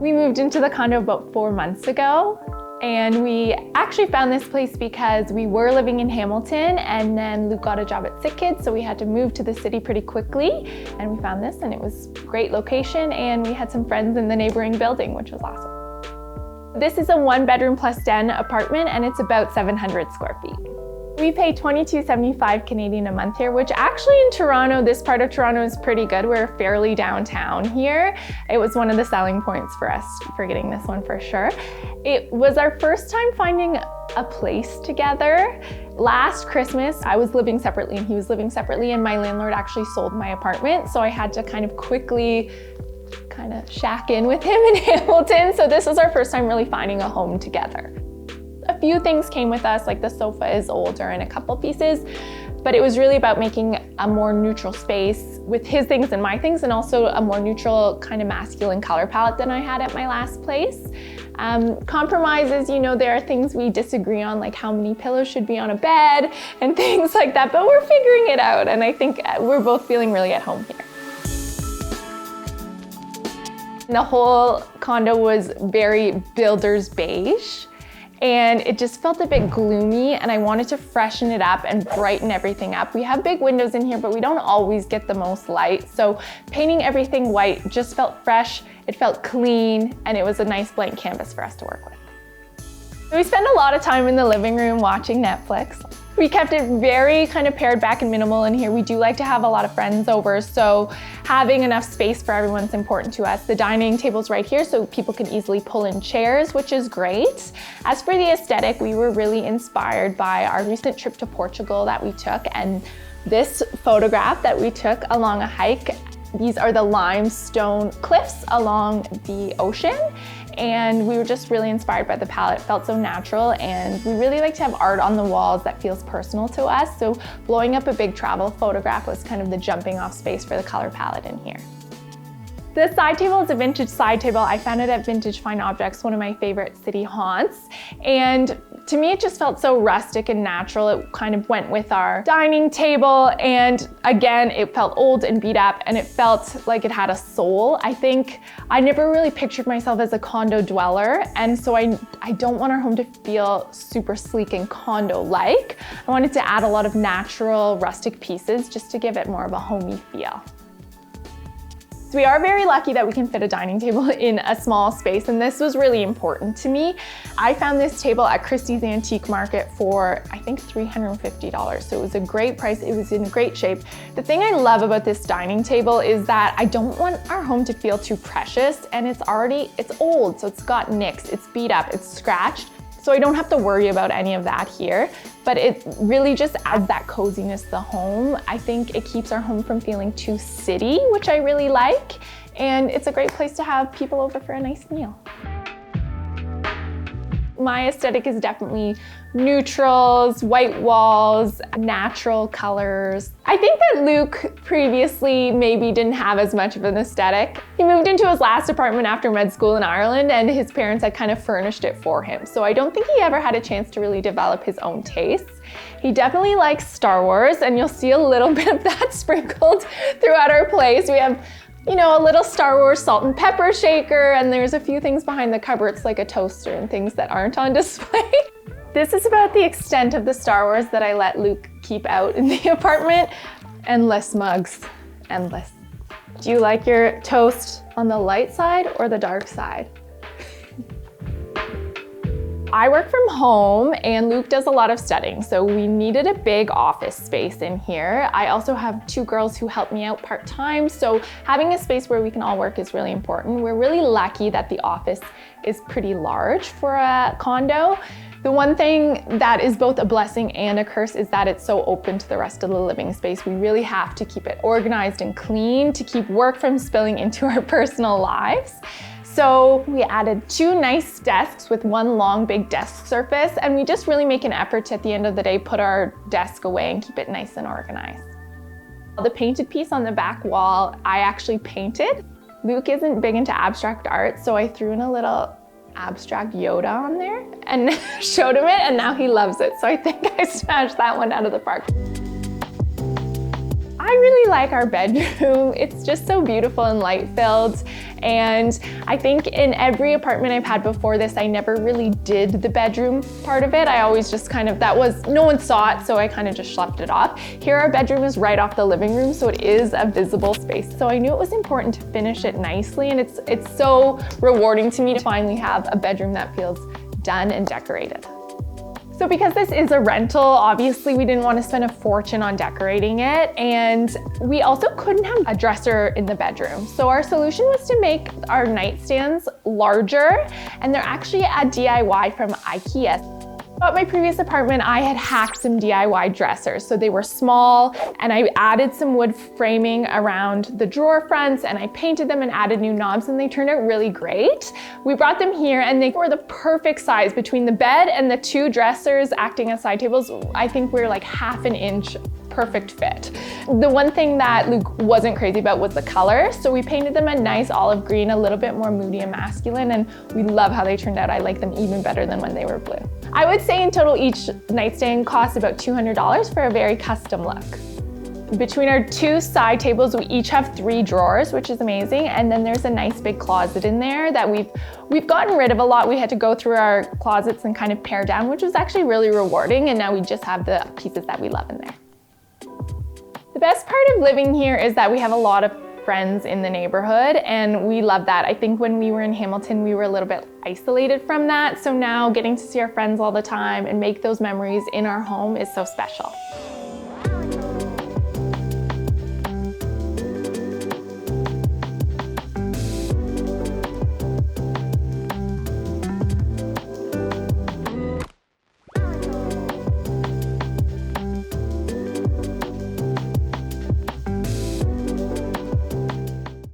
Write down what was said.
We moved into the condo about 4 months ago, and we actually found this place because we were living in Hamilton and then Luke got a job at Sick Kids, so we had to move to the city pretty quickly, and we found this and it was a great location, and we had some friends in the neighboring building, which was awesome. This is a 1-bedroom plus den apartment and it's about 700 square feet. We pay $22.75 Canadian a month here, which actually in Toronto, this part of Toronto is pretty good. We're fairly downtown here. It was one of the selling points for us for getting this one for sure. It was our first time finding a place together. Last Christmas, I was living separately and he was living separately, and my landlord actually sold my apartment, so I had to kind of quickly shack in with him in Hamilton. So this was our first time really finding a home together. A few things came with us, like the sofa is older in a couple pieces, but it was really about making a more neutral space with his things and my things, and also a more neutral kind of masculine color palette than I had at my last place. Compromises, there are things we disagree on, like how many pillows should be on a bed and things like that, but we're figuring it out, and I think we're both feeling really at home here. The whole condo was very builder's beige, and it just felt a bit gloomy, and I wanted to freshen it up and brighten everything up. We have big windows in here, but we don't always get the most light, so painting everything white just felt fresh, it felt clean, and it was a nice blank canvas for us to work with. So we spend a lot of time in the living room watching Netflix. We kept it very kind of pared back and minimal in here. We do like to have a lot of friends over, so having enough space for everyone is important to us. The dining table's right here, so people can easily pull in chairs, which is great. As for the aesthetic, we were really inspired by our recent trip to Portugal that we took, and this photograph that we took along a hike. These are the limestone cliffs along the ocean, and we were just really inspired by the palette. It felt so natural, and we really like to have art on the walls that feels personal to us, so blowing up a big travel photograph was kind of the jumping off space for the color palette in here. The side table is a vintage side table. I found it at Vintage Fine Objects, one of my favorite city haunts. And to me, it just felt so rustic and natural. It kind of went with our dining table. And again, it felt old and beat up, and it felt like it had a soul. I think I never really pictured myself as a condo dweller. And so I don't want our home to feel super sleek and condo-like. I wanted to add a lot of natural, rustic pieces just to give it more of a homey feel. So we are very lucky that we can fit a dining table in a small space, and this was really important to me. I found this table at Christie's Antique Market for, I think, $350. So it was a great price, it was in great shape. The thing I love about this dining table is that I don't want our home to feel too precious, and it's old, so it's got nicks, it's beat up, it's scratched. So I don't have to worry about any of that here, but it really just adds that coziness to the home. I think it keeps our home from feeling too city, which I really like, and it's a great place to have people over for a nice meal. My aesthetic is definitely neutrals, white walls, natural colors. I think that Luke previously maybe didn't have as much of an aesthetic. He moved into his last apartment after med school in Ireland, and his parents had kind of furnished it for him. So I don't think he ever had a chance to really develop his own tastes. He definitely likes Star Wars, and you'll see a little bit of that sprinkled throughout our place. We have a little Star Wars salt and pepper shaker, and there's a few things behind the cupboards like a toaster and things that aren't on display. This is about the extent of the Star Wars that I let Luke keep out in the apartment. Endless mugs, endless. Do you like your toast on the light side or the dark side? I work from home and Luke does a lot of studying, so we needed a big office space in here. I also have 2 girls who help me out part-time, so having a space where we can all work is really important. We're really lucky that the office is pretty large for a condo. The one thing that is both a blessing and a curse is that it's so open to the rest of the living space. We really have to keep it organized and clean to keep work from spilling into our personal lives. So we added 2 nice desks with 1 long big desk surface, and we just really make an effort to, at the end of the day, put our desk away and keep it nice and organized. The painted piece on the back wall, I actually painted. Luke isn't big into abstract art, so I threw in a little abstract Yoda on there and showed him it, and now he loves it. So I think I smashed that one out of the park. I really like our bedroom. It's just so beautiful and light-filled. And I think in every apartment I've had before this, I never really did the bedroom part of it. I always just kind of, no one saw it, so I kind of just schlepped it off. Here our bedroom is right off the living room, so it is a visible space. So I knew it was important to finish it nicely, and it's so rewarding to me to finally have a bedroom that feels done and decorated. So because this is a rental, obviously we didn't want to spend a fortune on decorating it, and we also couldn't have a dresser in the bedroom. So our solution was to make our nightstands larger, and they're actually a DIY from Ikea. At my previous apartment, I had hacked some DIY dressers. So they were small, and I added some wood framing around the drawer fronts, and I painted them and added new knobs, and they turned out really great. We brought them here, and they were the perfect size between the bed and the two dressers acting as side tables. I think we're like ½ an inch perfect fit. The one thing that Luke wasn't crazy about was the color, so we painted them a nice olive green, a little bit more moody and masculine, and we love how they turned out. I like them even better than when they were blue. I would say in total each nightstand costs about $200 for a very custom look. Between our two side tables, we each have 3 drawers, which is amazing, and then there's a nice big closet in there that we've gotten rid of a lot. We had to go through our closets and kind of pare down, which was actually really rewarding, and now we just have the pieces that we love in there. The best part of living here is that we have a lot of friends in the neighborhood, and we love that. I think when we were in Hamilton, we were a little bit isolated from that. So now getting to see our friends all the time and make those memories in our home is so special.